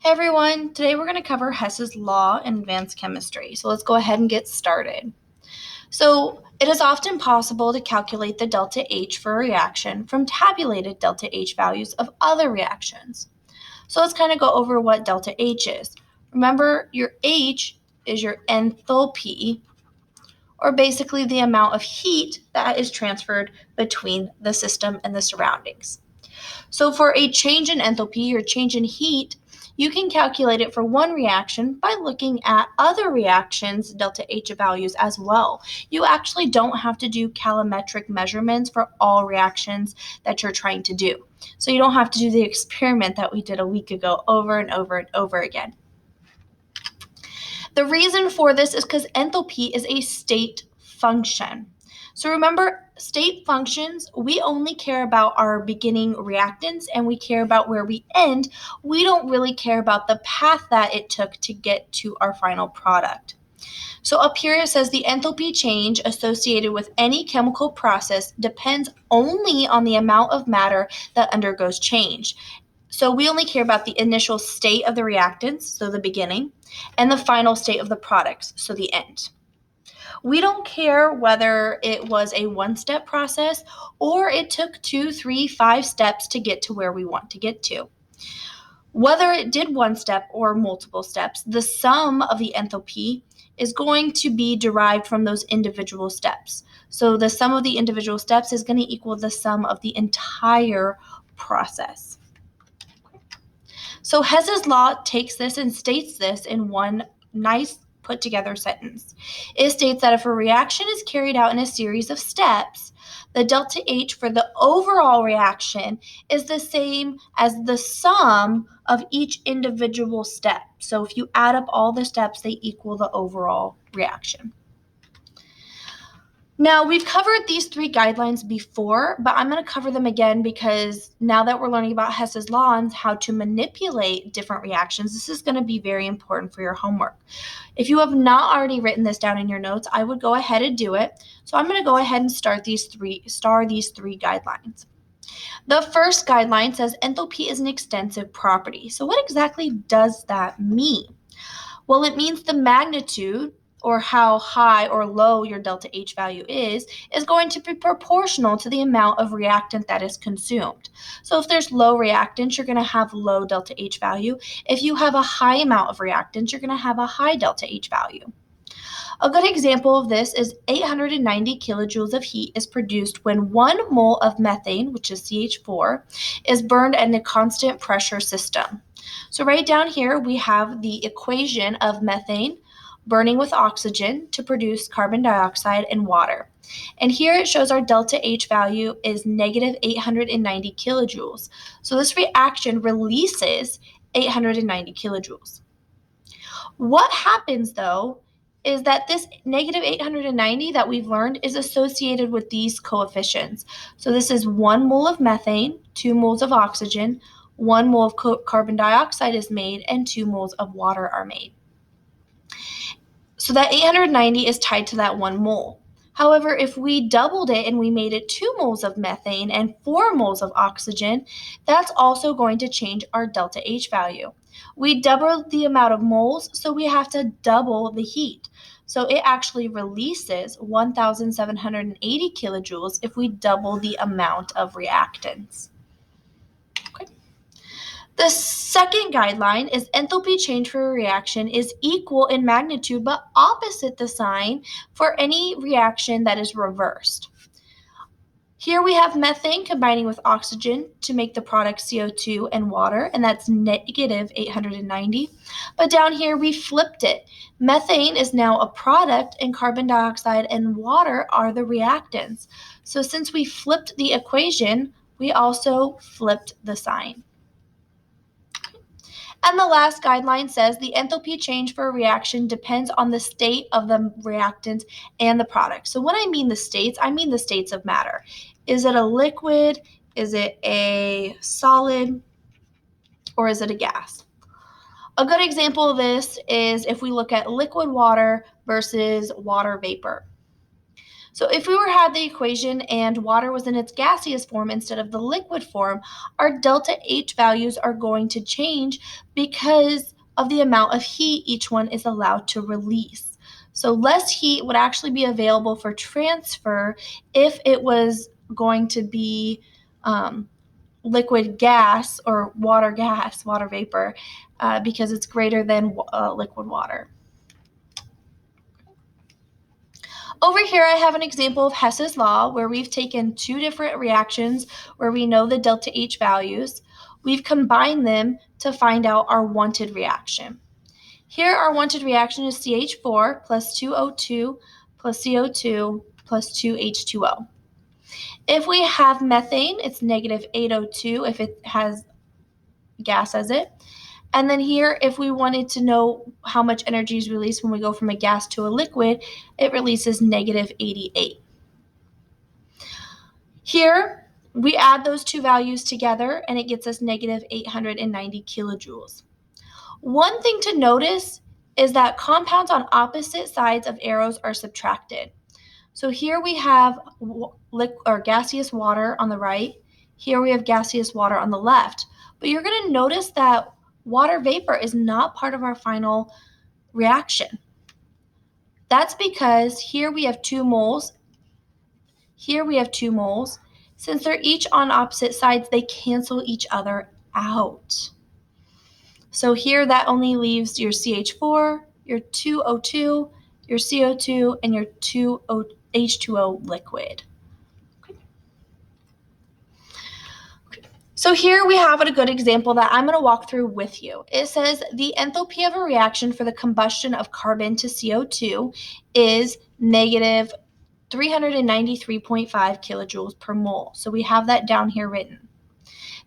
Hey everyone, today we're going to cover Hess's Law in advanced chemistry. So let's go ahead and get started. So it is often possible to calculate the delta H for a reaction from tabulated delta H values of other reactions. So let's kind of go over what delta H is. Remember, your H is your enthalpy, or basically the amount of heat that is transferred between the system and the surroundings. So for a change in enthalpy or change in heat, you can calculate it for one reaction by looking at other reactions' delta H values as well. You actually don't have to do calorimetric measurements for all reactions that you're trying to do. So you don't have to do the experiment that we did a week ago over and over and over again. The reason for this is because enthalpy is a state function. So remember, state functions, we only care about our beginning reactants and we care about where we end. We don't really care about the path that it took to get to our final product. So up here it says the enthalpy change associated with any chemical process depends only on the amount of matter that undergoes change. So we only care about the initial state of the reactants, so the beginning, and the final state of the products, so the end. We don't care whether it was a one-step process or it took 2, 3, 5 steps to get to where we want to get to. Whether it did one step or multiple steps, the sum of the enthalpy is going to be derived from those individual steps. So the sum of the individual steps is going to equal the sum of the entire process. So Hess's law takes this and states this in one nice put together sentence. It states that if a reaction is carried out in a series of steps, the delta H for the overall reaction is the same as the sum of each individual step. So if you add up all the steps, they equal the overall reaction. Now, we've covered these 3 guidelines before, but I'm going to cover them again because now that we're learning about Hess's law and how to manipulate different reactions, this is going to be very important for your homework. If you have not already written this down in your notes, I would go ahead and do it. So I'm going to go ahead and star these three guidelines. The first guideline says enthalpy is an extensive property. So what exactly does that mean? Well, it means the magnitude, or how high or low your delta H value is going to be proportional to the amount of reactant that is consumed. So if there's low reactants, you're going to have low delta H value. If you have a high amount of reactants, you're going to have a high delta H value. A good example of this is 890 kilojoules of heat is produced when 1 mole of methane, which is CH4, is burned in a constant pressure system. So right down here, we have the equation of methane burning with oxygen to produce carbon dioxide and water. And here it shows our delta H value is negative 890 kilojoules. So this reaction releases 890 kilojoules. What happens though is that this negative 890 that we've learned is associated with these coefficients. So this is 1 mole of methane, 2 moles of oxygen, 1 mole of carbon dioxide is made, and 2 moles of water are made. So that 890 is tied to that 1 mole. However, if we doubled it and we made it 2 moles of methane and 4 moles of oxygen, that's also going to change our delta H value. We doubled the amount of moles, so we have to double the heat. So it actually releases 1,780 kilojoules if we double the amount of reactants. The second guideline is enthalpy change for a reaction is equal in magnitude but opposite the sign for any reaction that is reversed. Here we have methane combining with oxygen to make the product CO2 and water, and that's negative 890. But down here we flipped it. Methane is now a product and carbon dioxide and water are the reactants. So since we flipped the equation, we also flipped the sign. And the last guideline says the enthalpy change for a reaction depends on the state of the reactant and the product. So when I mean the states, I mean the states of matter. Is it a liquid? Is it a solid? Or is it a gas? A good example of this is if we look at liquid water versus water vapor. So if we had the equation and water was in its gaseous form instead of the liquid form, our delta H values are going to change because of the amount of heat each one is allowed to release. So less heat would actually be available for transfer if it was going to be liquid gas or water vapor, because it's greater than liquid water. Over here, I have an example of Hess's Law where we've taken two different reactions where we know the delta H values. We've combined them to find out our wanted reaction. Here, our wanted reaction is CH4 plus 2O2 plus CO2 plus 2H2O. If we have methane, it's negative 8O2 if it has gas as it. And then here, if we wanted to know how much energy is released when we go from a gas to a liquid, it releases negative 88. Here, we add those two values together, and it gets us negative 890 kilojoules. One thing to notice is that compounds on opposite sides of arrows are subtracted. So here we have gaseous water on the right. Here we have gaseous water on the left. But you're going to notice that water vapor is not part of our final reaction. That's because here we have 2 moles. Here we have 2 moles. Since they're each on opposite sides, they cancel each other out. So here that only leaves your CH4, your 2O2, your CO2, and your H2O liquid. So here we have a good example that I'm going to walk through with you. It says the enthalpy of a reaction for the combustion of carbon to CO2 is negative 393.5 kilojoules per mole. So we have that down here written.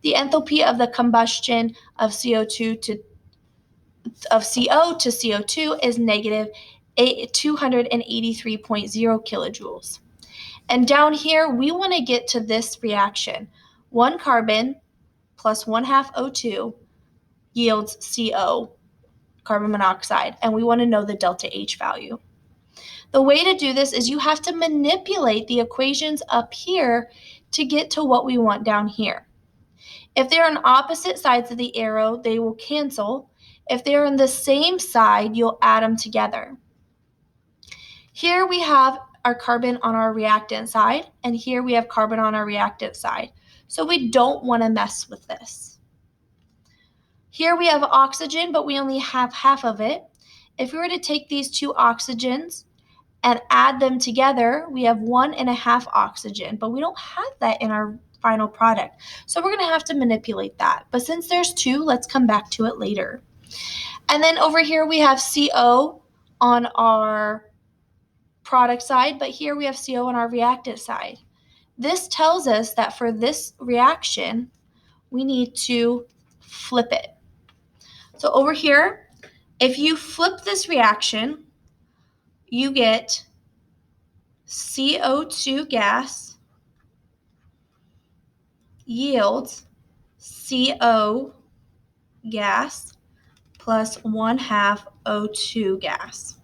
The enthalpy of the combustion of CO to CO2 is negative 283.0 kilojoules. And down here, we want to get to this reaction. 1 carbon plus 1/2 O2 yields CO, carbon monoxide, and we want to know the delta H value. The way to do this is you have to manipulate the equations up here to get to what we want down here. If they're on opposite sides of the arrow, they will cancel. If they're on the same side, you'll add them together. Here we have our carbon on our reactant side, and here we have carbon on our reactant side. So we don't want to mess with this. Here we have oxygen, but we only have half of it. If we were to take these 2 oxygens and add them together, we have 1.5 oxygen, but we don't have that in our final product. So we're going to have to manipulate that. But since there's 2, let's come back to it later. And then over here we have CO on our product side, but here we have CO on our reactant side. This tells us that for this reaction, we need to flip it. So over here, if you flip this reaction, you get CO2 gas yields CO gas plus 1/2 O2 gas.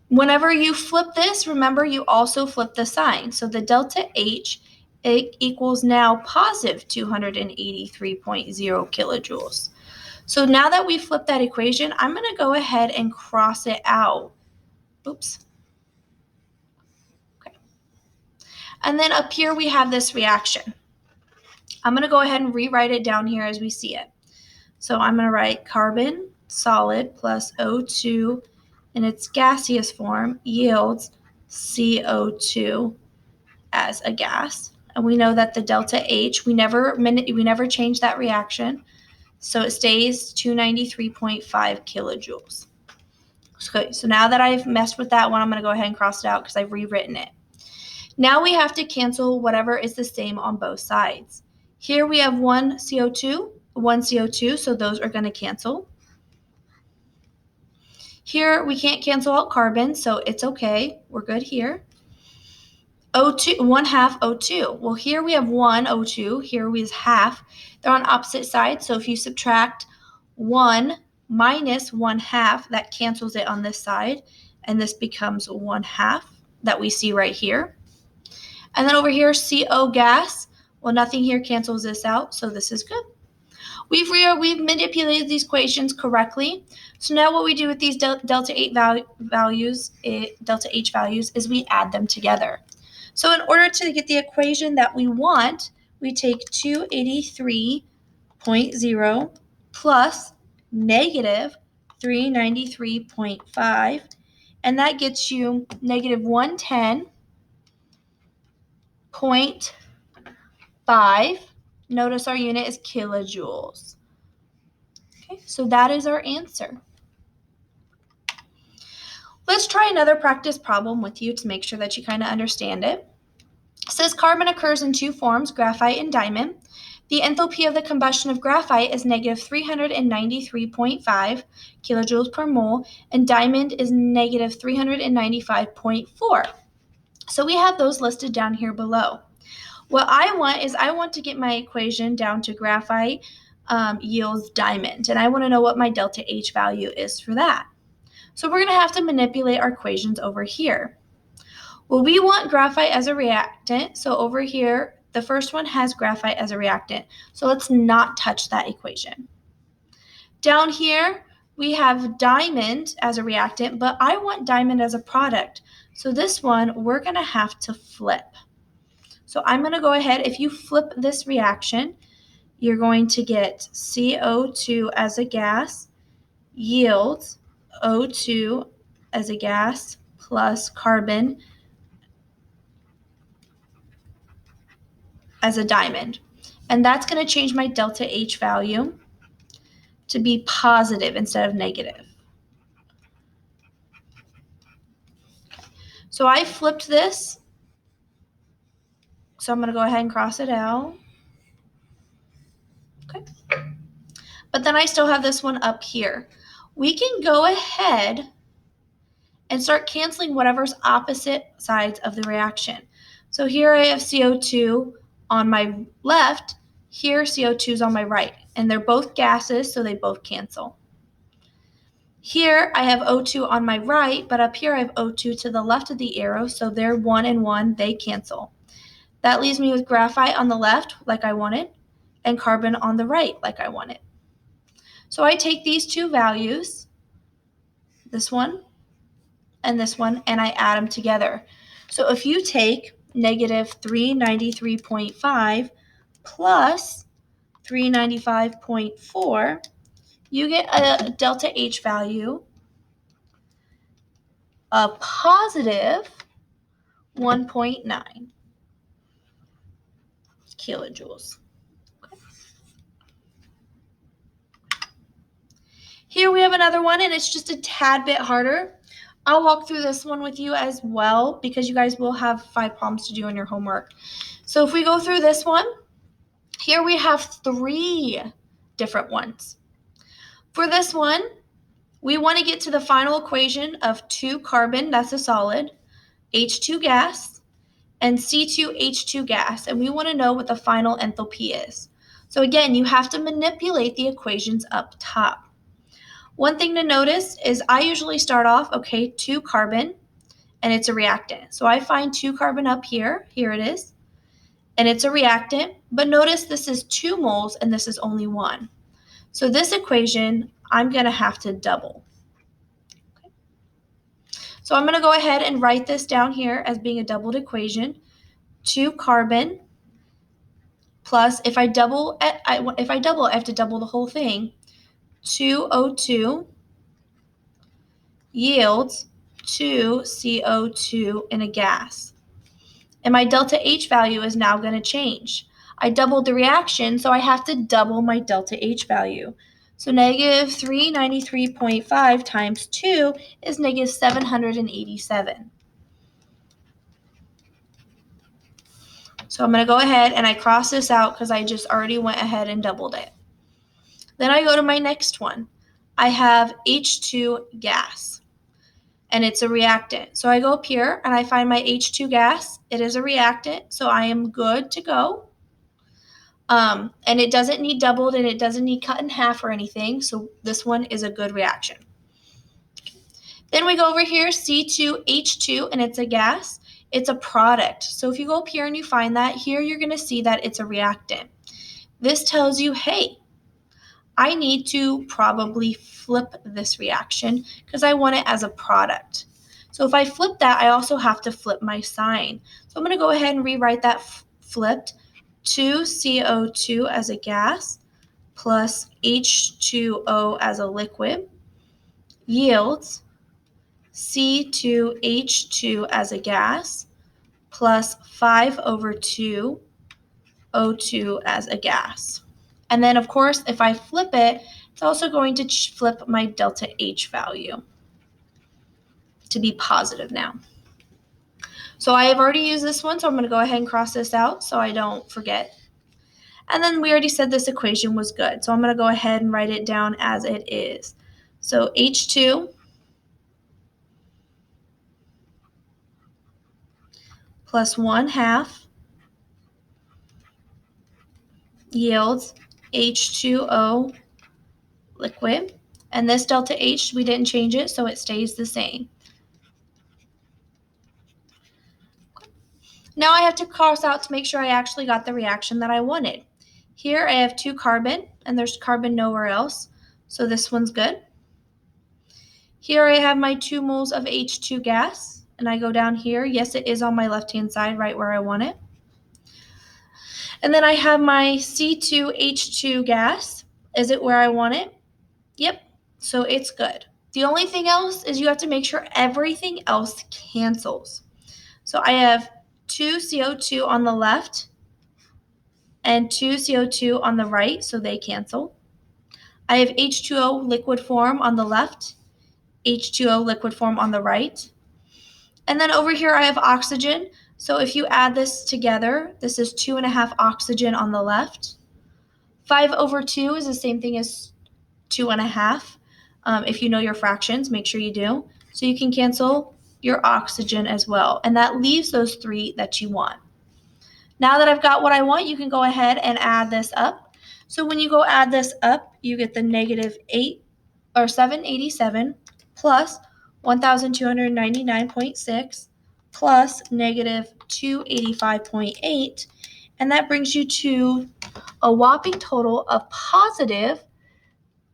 Whenever you flip this, remember you also flip the sign. So the delta H equals now positive 283.0 kilojoules. So now that we flipped that equation, I'm going to go ahead and cross it out. Oops. Okay. And then up here we have this reaction. I'm going to go ahead and rewrite it down here as we see it. So I'm going to write carbon solid plus O2 in its gaseous form yields CO2 as a gas. And we know that the delta H, we never change that reaction. So it stays 293.5 kilojoules. Okay, so now that I've messed with that one, I'm going to go ahead and cross it out because I've rewritten it. Now we have to cancel whatever is the same on both sides. Here we have 1 CO2, so those are going to cancel. Here we can't cancel out carbon, so it's okay. We're good here. O2, 1/2 O2. Well, here we have 1 O2. Here we have half. They're on opposite sides, so if you subtract 1 minus 1/2, that cancels it on this side, and this becomes 1/2. that we see right here. And then over here, CO gas. Well, nothing here cancels this out, so this is good. We've manipulated these equations correctly. So now what we do with these delta H values is we add them together. So in order to get the equation that we want, we take 283.0 plus negative 393.5, and that gets you negative 110.5. Notice our unit is kilojoules. Okay, so that is our answer. Let's try another practice problem with you to make sure that you kind of understand it. It says carbon occurs in two forms, graphite and diamond. The enthalpy of the combustion of graphite is negative 393.5 kilojoules per mole, and diamond is negative 395.4. So we have those listed down here below. What I want to get my equation down to graphite yields diamond, and I want to know what my delta H value is for that. So we're going to have to manipulate our equations over here. Well, we want graphite as a reactant, so over here, the first one has graphite as a reactant, so let's not touch that equation. Down here, we have diamond as a reactant, but I want diamond as a product, so this one we're going to have to flip. So I'm going to go ahead, if you flip this reaction, you're going to get CO2 as a gas yields O2 as a gas plus carbon as a diamond. And that's going to change my delta H value to be positive instead of negative. So I flipped this. So I'm going to go ahead and cross it out. Okay. But then I still have this one up here. We can go ahead and start canceling whatever's opposite sides of the reaction. So here I have CO2 on my left, here CO2 is on my right, and they're both gases, so they both cancel. Here I have O2 on my right, but up here I have O2 to the left of the arrow, so they're 1 and 1, they cancel. That leaves me with graphite on the left, like I wanted, and carbon on the right, like I wanted. So I take these two values, this one and this one, and I add them together. So if you take negative 393.5 plus 395.4, you get a delta H value of positive 1.9 kilojoules. Okay. Here we have another one, and it's just a tad bit harder. I'll walk through this one with you as well because you guys will have 5 problems to do on your homework. So if we go through this one, here we have 3 different ones. For this one, we want to get to the final equation of 2 carbon, that's a solid, H2 gas, and C2H2 gas, and we want to know what the final enthalpy is. So again, you have to manipulate the equations up top. One thing to notice is I usually start off, 2 carbon, and it's a reactant. So I find 2 carbon up here it is, and it's a reactant, but notice this is 2 moles and this is only 1. So this equation, I'm going to have to double. Okay. So I'm going to go ahead and write this down here as being a doubled equation. 2 carbon plus, if I double, I have to double the whole thing. 2 O2 yields 2 CO2 in a gas. And my delta H value is now going to change. I doubled the reaction, so I have to double my delta H value. So negative 393.5 times 2 is negative 787. So I'm going to go ahead and I cross this out because I just already went ahead and doubled it. Then I go to my next one. I have H2 gas, and it's a reactant. So I go up here and I find my H2 gas. It is a reactant, so I am good to go. And it doesn't need doubled and it doesn't need cut in half or anything, so this one is a good reaction. Then we go over here, C2H2, and it's a gas. It's a product. So if you go up here and you find that, here you're going to see that it's a reactant. This tells you, hey, I need to probably flip this reaction because I want it as a product. So if I flip that, I also have to flip my sign. So I'm going to go ahead and rewrite that flipped. 2CO2 as a gas plus H2O as a liquid yields C2H2 as a gas plus 5/2 O2 as a gas. And then, of course, if I flip it, it's also going to flip my delta H value to be positive now. So I have already used this one, so I'm going to go ahead and cross this out so I don't forget. And then we already said this equation was good, so I'm going to go ahead and write it down as it is. So H2 plus 1/2 yields H2O liquid. And this delta H, we didn't change it, so it stays the same. Now I have to cross out to make sure I actually got the reaction that I wanted. Here I have 2 carbon, and there's carbon nowhere else, so this one's good. Here I have my 2 moles of H2 gas, and I go down here. Yes, it is on my left-hand side, right where I want it. And then I have my C2H2 gas. Is it where I want it? Yep, so it's good. The only thing else is you have to make sure everything else cancels. So I have 2 CO2 on the left and 2 CO2 on the right, so they cancel. I have H2O liquid form on the left, H2O liquid form on the right. And then over here I have oxygen. So if you add this together, this is 2.5 oxygen on the left. 5/2 is the same thing as 2.5. If you know your fractions, make sure you do. So you can cancel your oxygen as well. And that leaves those 3 that you want. Now that I've got what I want, you can go ahead and add this up. So when you go add this up, you get the -787 plus 1,299.6 plus -285.8, and that brings you to a whopping total of positive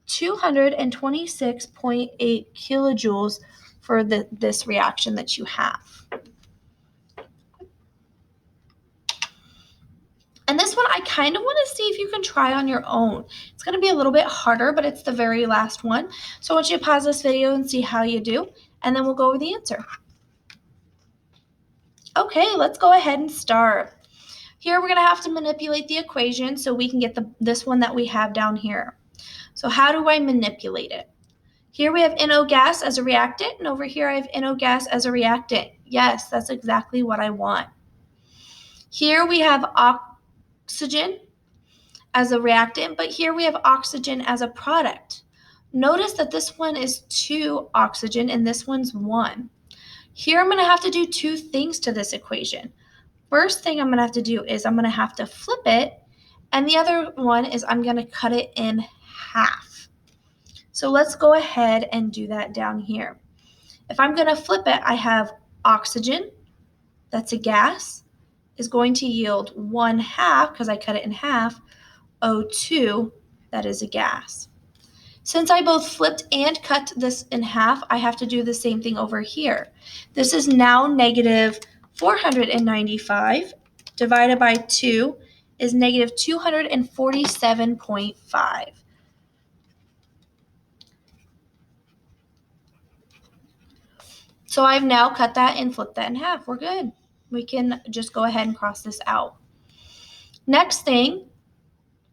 226.8 kilojoules for this reaction that you have. And this one, I kind of want to see if you can try on your own. It's going to be a little bit harder, but it's the very last one. So I want you to pause this video and see how you do, and then we'll go over the answer. Okay, let's go ahead and start. Here we're going to have to manipulate the equation so we can get this one that we have down here. So how do I manipulate it? Here we have NO gas as a reactant, and over here I have NO gas as a reactant. Yes, that's exactly what I want. Here we have oxygen as a reactant, but here we have oxygen as a product. Notice that this one is 2 oxygen and this one's 1. Here I'm going to have to do 2 things to this equation. First thing I'm going to have to do is I'm going to have to flip it, and the other one is I'm going to cut it in half. So let's go ahead and do that down here. If I'm going to flip it, I have oxygen, that's a gas, is going to yield 1/2, because I cut it in half, O2, that is a gas. Since I both flipped and cut this in half, I have to do the same thing over here. This is now -495 divided by 2 is -247.5. So I've now cut that and flipped that in half. We're good. We can just go ahead and cross this out. Next thing,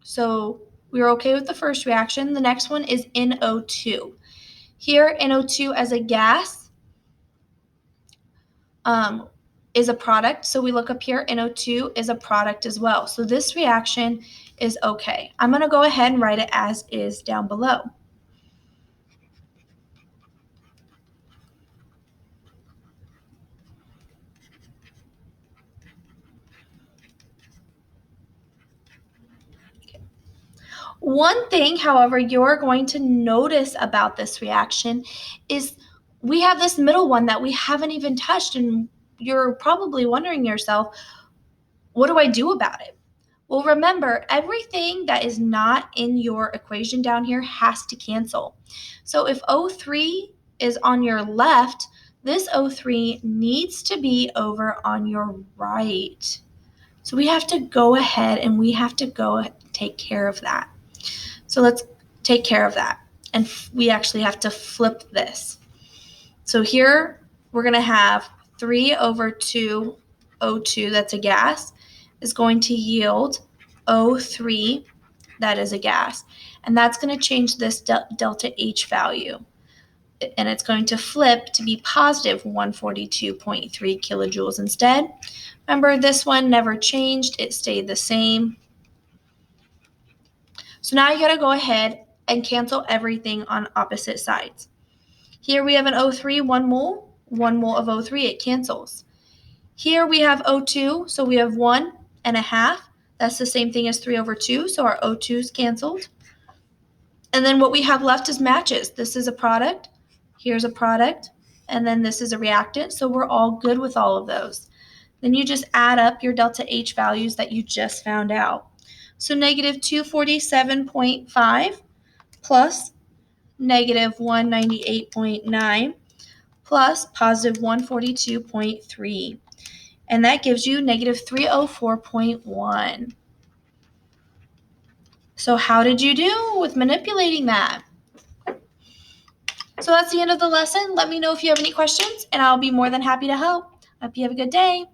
so we're okay with the first reaction. The next one is NO2. Here, NO2 as a gas is a product. So we look up here, NO2 is a product as well. So this reaction is okay. I'm going to go ahead and write it as is down below. One thing, however, you're going to notice about this reaction is we have this middle one that we haven't even touched, and you're probably wondering yourself, what do I do about it? Well, remember, everything that is not in your equation down here has to cancel. So if O3 is on your left, this O3 needs to be over on your right. So we have to go ahead and we have to go take care of that. So let's take care of that. And we actually have to flip this. So here we're going to have 3 over 2 O2, that's a gas, is going to yield O3, that is a gas. And that's going to change this delta H value. And it's going to flip to be positive 142.3 kilojoules instead. Remember, this one never changed. It stayed the same. So now you got to go ahead and cancel everything on opposite sides. Here we have an O3, 1 mole of O3, it cancels. Here we have O2, so we have 1.5. That's the same thing as 3 over 2, so our O2 is canceled. And then what we have left is matches. This is a product, here's a product, and then this is a reactant, so we're all good with all of those. Then you just add up your delta H values that you just found out. So negative 247.5 plus negative 198.9 plus positive 142.3. And that gives you negative 304.1. So how did you do with manipulating that? So that's the end of the lesson. Let me know if you have any questions, and I'll be more than happy to help. Hope you have a good day.